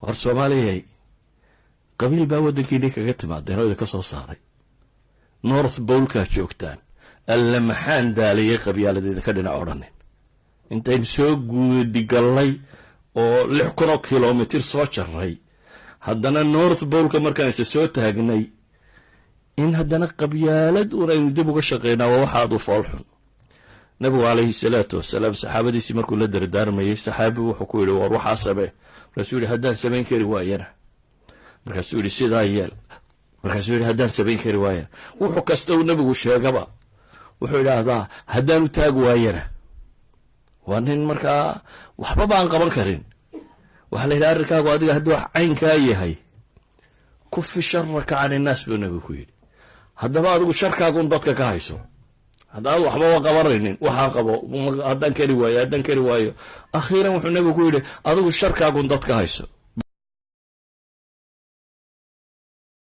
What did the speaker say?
war Soomaaliyay qabiil baa waddankiina kaga timaadeen oo ka soo saaray North Pole ka joogtaan alla maxaan daaliyay qabyaaladeeda ka dhinac odhanin intayn soo guudigalay oo 6,000 kilomitir soo jarray haddana North Pole ka markaan soo taagnay in haddana qabyaalad uraynu dib uga shaqeynaa waxa aad u foolxun nabigu alayhi salaatu wasalaam saxaabadiisii markuu la dardaarmayay saxaabi wuxuu ku yiri war waxa sabe rasuul haddaan sameyn kari waayana markaasuu yiri sidaa yeel markaasuu yiri haddaan sameyn kari waayana wuxuu kasta uu nabigu sheegaba wuxuu yiraahdaa haddaan u taag waayana waa nin markaa waxba baan qaban karin waxa la yiraahdaa arkaagu adiga hadduu caynka yahay ku fi sharraka aan الناس buu nabigu ku yiri haddaba adigu sharkaagu dadka ka hayso haddaan waxba qabanaynin waxa qabo haddaan kari waayo akhiiran wuxuu nabigu ku yiri adigu sharkaagu dadka hayso